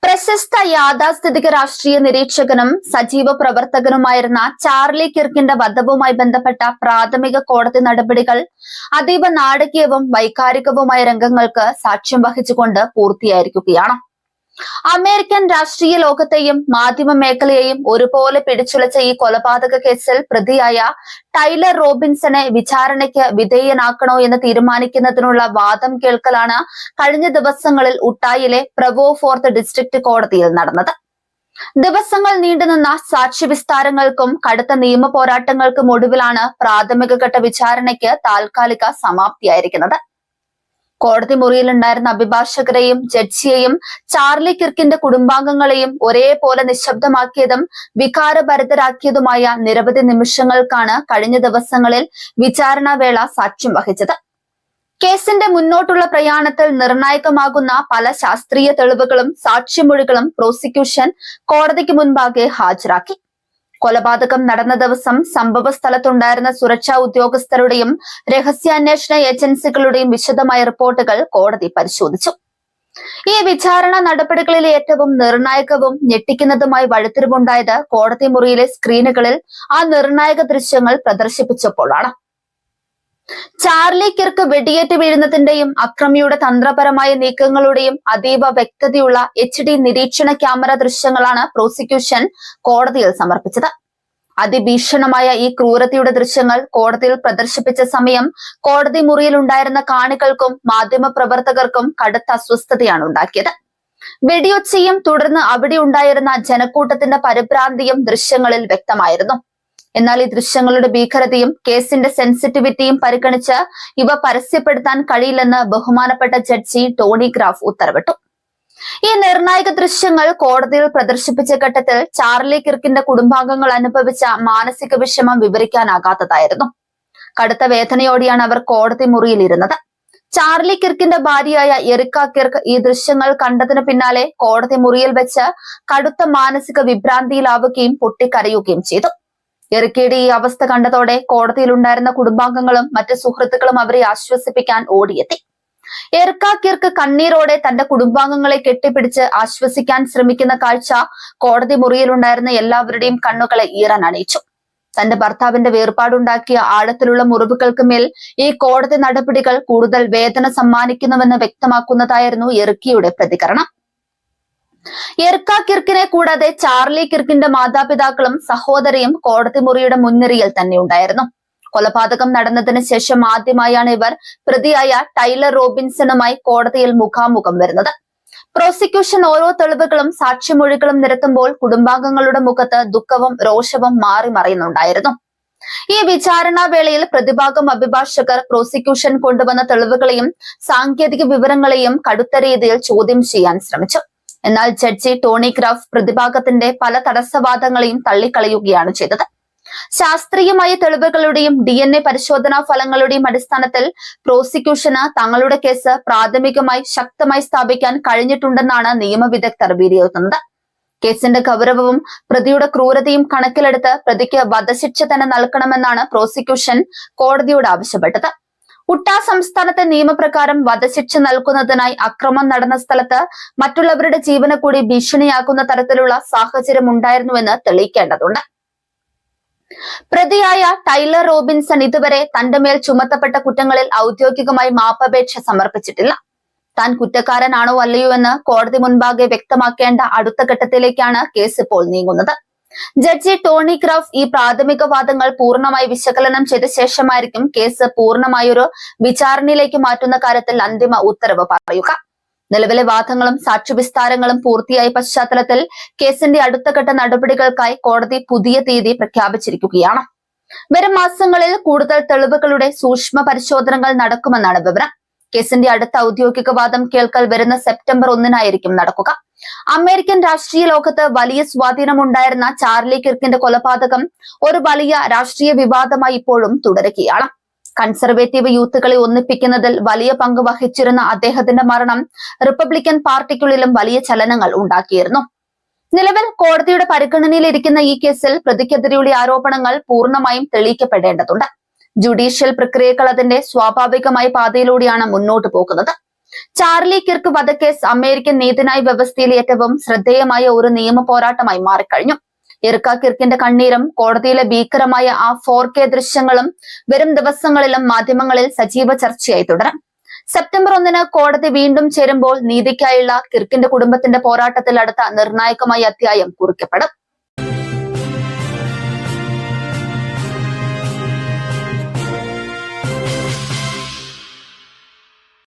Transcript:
പ്രശസ്ത യാഥാസ്ഥിതിക രാഷ്ട്രീയ നിരീക്ഷകനും സജീവ പ്രവർത്തകനുമായിരുന്ന ചാർലി കിർക്കിന്റെ വധവുമായി ബന്ധപ്പെട്ട പ്രാഥമിക കോടതി നടപടികൾ അതീവ നാടകീയവും വൈകാരികവുമായ രംഗങ്ങൾക്ക് സാക്ഷ്യം വഹിച്ചുകൊണ്ട് പൂർത്തിയായിരിക്കുകയാണ്. അമേരിക്കൻ രാഷ്ട്രീയ ലോകത്തെയും മാധ്യമ മേഖലയെയും ഒരുപോലെ പിടിച്ചുലച്ച ഈ കൊലപാതക കേസിൽ പ്രതിയായ ടൈലർ റോബിൻസനെ വിചാരണയ്ക്ക് വിധേയനാക്കണോ എന്ന് തീരുമാനിക്കുന്നതിനുള്ള വാദം കേൾക്കലാണ് കഴിഞ്ഞ ദിവസങ്ങളിൽ ഉട്ടായിലെ പ്രവോ ഫോർത്ത് ഡിസ്ട്രിക്ട് കോടതിയിൽ നടന്നത്. ദിവസങ്ങൾ നീണ്ടുനിന്ന സാക്ഷ്യവിസ്താരങ്ങൾക്കും കടുത്ത നിയമ പോരാട്ടങ്ങൾക്കും ഒടുവിലാണ് പ്രാഥമിക ഘട്ട വിചാരണയ്ക്ക് താൽക്കാലിക സമാപ്തിയായിരിക്കുന്നത്. കോടതി മുറിയിലുണ്ടായിരുന്ന അഭിഭാഷകരെയും ജഡ്ജിയെയും ചാർലി കിർക്കിന്റെ കുടുംബാംഗങ്ങളെയും ഒരേപോലെ നിശബ്ദമാക്കിയതും വികാരഭരിതരാക്കിയതുമായ നിരവധി നിമിഷങ്ങൾക്കാണ് കഴിഞ്ഞ ദിവസങ്ങളിൽ വിചാരണാവേള സാക്ഷ്യം വഹിച്ചത്. കേസിന്റെ മുന്നോട്ടുള്ള പ്രയാണത്തിൽ നിർണായകമാകുന്ന പല ശാസ്ത്രീയ തെളിവുകളും സാക്ഷിമൊഴികളും പ്രോസിക്യൂഷൻ കോടതിക്ക് മുൻപാകെ ഹാജരാക്കി. കൊലപാതകം നടന്ന ദിവസം സംഭവ സ്ഥലത്തുണ്ടായിരുന്ന സുരക്ഷാ ഉദ്യോഗസ്ഥരുടെയും രഹസ്യാന്വേഷണ ഏജൻസികളുടെയും വിശദമായ റിപ്പോർട്ടുകൾ കോടതി പരിശോധിച്ചു. ഈ വിചാരണ നടപടികളിൽ ഏറ്റവും നിർണായകവും ഞെട്ടിക്കുന്നതുമായി വഴിത്തിരിവുണ്ടായത് കോടതി മുറിയിലെ സ്ക്രീനുകളിൽ ആ നിർണായക ദൃശ്യങ്ങൾ പ്രദർശിപ്പിച്ചപ്പോഴാണ്. ചാർലി കിർക്ക് വെടിയേറ്റ് വീഴുന്നതിന്റെയും അക്രമിയുടെ തന്ത്രപരമായ നീക്കങ്ങളുടെയും അതീവ വ്യക്തതയുള്ള HD നിരീക്ഷണ ക്യാമറ ദൃശ്യങ്ങളാണ് പ്രോസിക്യൂഷൻ കോടതിയിൽ സമർപ്പിച്ചത്. അതിഭീഷണമായ ഈ ക്രൂരതയുടെ ദൃശ്യങ്ങൾ കോടതിയിൽ പ്രദർശിപ്പിച്ച സമയം കോടതി മുറിയിൽ ഉണ്ടായിരുന്ന കാണികൾക്കും മാധ്യമ പ്രവർത്തകർക്കും കടുത്ത അസ്വസ്ഥതയാണ് ഉണ്ടാക്കിയത്. വെടിയൊച്ചയും തുടർന്ന് അവിടെ ഉണ്ടായിരുന്ന ജനക്കൂട്ടത്തിന്റെ പരിഭ്രാന്തിയും ദൃശ്യങ്ങളിൽ വ്യക്തമായിരുന്നു. എന്നാൽ ഈ ദൃശ്യങ്ങളുടെ ഭീകരതയും കേസിന്റെ സെൻസിറ്റിവിറ്റിയും പരിഗണിച്ച് ഇവ പരസ്യപ്പെടുത്താൻ കഴിയില്ലെന്ന് ബഹുമാനപ്പെട്ട ജഡ്ജി ടോണി ഗ്രാഫ് ഉത്തരവിട്ടു. ഈ നിർണായക ദൃശ്യങ്ങൾ കോടതിയിൽ പ്രദർശിപ്പിച്ച ഘട്ടത്തിൽ ചാർലി കിർക്കിന്റെ കുടുംബാംഗങ്ങൾ അനുഭവിച്ച മാനസിക വിഷമം വിവരിക്കാനാകാത്തതായിരുന്നു. കടുത്ത വേദനയോടെയാണ് അവർ കോടതി മുറിയിലിരുന്നത്. ചാർലി കിർക്കിന്റെ ഭാര്യയായ എറിക്ക കിർക്ക് ഈ ദൃശ്യങ്ങൾ കണ്ടതിന് പിന്നാലെ കോടതി മുറിയിൽ വെച്ച് കടുത്ത മാനസിക വിഭ്രാന്തിയിലാവുകയും പൊട്ടിക്കരയുകയും ചെയ്തു. എറിക്കയുടെ ഈ അവസ്ഥ കണ്ടതോടെ കോടതിയിലുണ്ടായിരുന്ന കുടുംബാംഗങ്ങളും മറ്റ് സുഹൃത്തുക്കളും അവരെ ആശ്വസിപ്പിക്കാൻ ഓടിയെത്തി. എറിക്ക കിർക്ക് കണ്ണീരോടെ തന്റെ കുടുംബാംഗങ്ങളെ കെട്ടിപ്പിടിച്ച് ആശ്വസിക്കാൻ ശ്രമിക്കുന്ന കാഴ്ച കോടതി മുറിയിലുണ്ടായിരുന്ന എല്ലാവരുടെയും കണ്ണുകളെ ഈറാൻ അണിയിച്ചു. തന്റെ ഭർത്താവിന്റെ വേർപാടുണ്ടാക്കിയ ആഴത്തിലുള്ള മുറിവുകൾക്ക് മേൽ ഈ കോടതി നടപടികൾ കൂടുതൽ വേദന സമ്മാനിക്കുന്നുവെന്ന് വ്യക്തമാക്കുന്നതായിരുന്നു എറിക്കയുടെ പ്രതികരണം. എറിക്ക കിർക്കിനെ കൂടാതെ ചാർലി കിർക്കിന്റെ മാതാപിതാക്കളും സഹോദരിയും കോടതി മുറിയുടെ മുൻനിരയിൽ തന്നെ ഉണ്ടായിരുന്നു. കൊലപാതകം നടന്നതിന് ശേഷം ആദ്യമായാണ് ഇവർ പ്രതിയായ ടൈലർ റോബിൻസണുമായി കോടതിയിൽ മുഖാമുഖം വരുന്നത്. പ്രോസിക്യൂഷൻ ഓരോ തെളിവുകളും സാക്ഷിമൊഴികളും നിരത്തുമ്പോൾ കുടുംബാംഗങ്ങളുടെ മുഖത്ത് ദുഃഖവും രോഷവും മാറി മറയുന്നുണ്ടായിരുന്നു. ഈ വിചാരണാ വേളയിൽ പ്രതിഭാഗം അഭിഭാഷകർ പ്രോസിക്യൂഷൻ കൊണ്ടുവന്ന തെളിവുകളെയും സാങ്കേതിക വിവരങ്ങളെയും കടുത്ത രീതിയിൽ ചോദ്യം ചെയ്യാൻ ശ്രമിച്ചു. എന്നാൽ ജഡ്ജി ടോണി ഗ്രാഫ് പ്രതിഭാഗത്തിന്റെ പല തടസ്സവാദങ്ങളെയും തള്ളിക്കളയുകയാണ് ചെയ്തത്. ശാസ്ത്രീയമായ തെളിവുകളുടെയും DNA പരിശോധനാ ഫലങ്ങളുടെയും അടിസ്ഥാനത്തിൽ പ്രോസിക്യൂഷന് തങ്ങളുടെ കേസ് പ്രാഥമികമായി ശക്തമായി സ്ഥാപിക്കാൻ കഴിഞ്ഞിട്ടുണ്ടെന്നാണ് നിയമവിദഗ്ധർ വിലയിരുത്തുന്നത്. കേസിന്റെ ഗൗരവവും പ്രതിയുടെ ക്രൂരതയും കണക്കിലെടുത്ത് പ്രതിക്ക് വധശിക്ഷ തന്നെ നൽകണമെന്നാണ് പ്രോസിക്യൂഷൻ കോടതിയോട് ആവശ്യപ്പെട്ടത്. ഉട്ടാ സംസ്ഥാനത്തെ നിയമപ്രകാരം വധശിക്ഷ നൽകുന്നതിനായി അക്രമം നടന്ന സ്ഥലത്ത് മറ്റുള്ളവരുടെ ജീവന് കൂടി ഭീഷണിയാക്കുന്ന തരത്തിലുള്ള സാഹചര്യം ഉണ്ടായിരുന്നുവെന്ന് തെളിയിക്കേണ്ടതുണ്ട്. പ്രതിയായ ടൈലർ റോബിൻസൺ ഇതുവരെ തന്റെ മേൽ ചുമത്തപ്പെട്ട കുറ്റങ്ങളിൽ ഔദ്യോഗികമായി മാപ്പപേക്ഷ സമർപ്പിച്ചിട്ടില്ല. താൻ കുറ്റക്കാരനാണോ അല്ലയോ എന്ന് കോടതി മുൻപാകെ വ്യക്തമാക്കേണ്ട അടുത്ത ഘട്ടത്തിലേക്കാണ് കേസ് ഇപ്പോൾ നീങ്ങുന്നത്. ജഡ്ജി ടോണി ഗ്രാഫ് ഈ പ്രാഥമിക വാദങ്ങൾ പൂർണ്ണമായി വിശകലനം ചെയ്ത ശേഷമായിരിക്കും കേസ് പൂർണ്ണമായൊരു വിചാരണയിലേക്ക് മാറ്റുന്ന കാര്യത്തിൽ അന്തിമ ഉത്തരവ് പറയുക. നിലവിലെ വാദങ്ങളും സാക്ഷ്യവിസ്താരങ്ങളും പൂർത്തിയായ പശ്ചാത്തലത്തിൽ കേസിന്റെ അടുത്ത ഘട്ട നടപടികൾക്കായി കോടതി പുതിയ തീയതി പ്രഖ്യാപിച്ചിരിക്കുകയാണ്. വരും മാസങ്ങളിൽ കൂടുതൽ തെളിവുകളുടെ സൂക്ഷ്മ പരിശോധനകൾ നടക്കുമെന്നാണ് വിവരം. കേസിന്റെ അടുത്ത ഔദ്യോഗിക വാദം കേൾക്കൽ വരുന്ന സെപ്റ്റംബർ 1-നായിരിക്കും നടക്കുക. അമേരിക്കൻ രാഷ്ട്രീയ ലോകത്ത് വലിയ സ്വാധീനമുണ്ടായിരുന്ന ചാർലി കിർക്കിന്റെ കൊലപാതകം ഒരു വലിയ രാഷ്ട്രീയ വിവാദമായി ഇപ്പോഴും തുടരുകയാണ്. കൺസർവേറ്റീവ് യൂത്തുകളെ ഒന്നിപ്പിക്കുന്നതിൽ വലിയ പങ്ക് വഹിച്ചിരുന്ന അദ്ദേഹത്തിന്റെ മരണം റിപ്പബ്ലിക്കൻ പാർട്ടിക്കുള്ളിലും വലിയ ചലനങ്ങൾ ഉണ്ടാക്കിയിരുന്നു. നിലവിൽ കോടതിയുടെ പരിഗണനയിലിരിക്കുന്ന ഈ കേസിൽ പ്രതിക്കെതിരെയുള്ള ആരോപണങ്ങൾ പൂർണ്ണമായും തെളിയിക്കപ്പെടേണ്ടതുണ്ട്. ജുഡീഷ്യൽ പ്രക്രിയകൾ അതിന്റെ സ്വാഭാവികമായ പാതയിലൂടെയാണ് മുന്നോട്ട് പോകുന്നത്. ചാർലി കിർക്ക് വധക്കേസ് അമേരിക്കൻ നീതിന്യായ വ്യവസ്ഥയിൽ ഏറ്റവും ശ്രദ്ധേയമായ ഒരു നിയമ പോരാട്ടമായി മാറിക്കഴിഞ്ഞു. ഇർക്ക കിർക്കിന്റെ കണ്ണീരും കോടതിയിലെ ഭീകരമായ ആ 4K ദൃശ്യങ്ങളും വരും ദിവസങ്ങളിലും മാധ്യമങ്ങളിൽ സജീവ ചർച്ചയായി തുടരും. സെപ്റ്റംബർ 1 കോടതി വീണ്ടും ചേരുമ്പോൾ നീതിക്കായുള്ള കിർക്കിന്റെ കുടുംബത്തിന്റെ പോരാട്ടത്തിൽ അടുത്ത നിർണായകമായ അധ്യായം കുറിക്കപ്പെടും.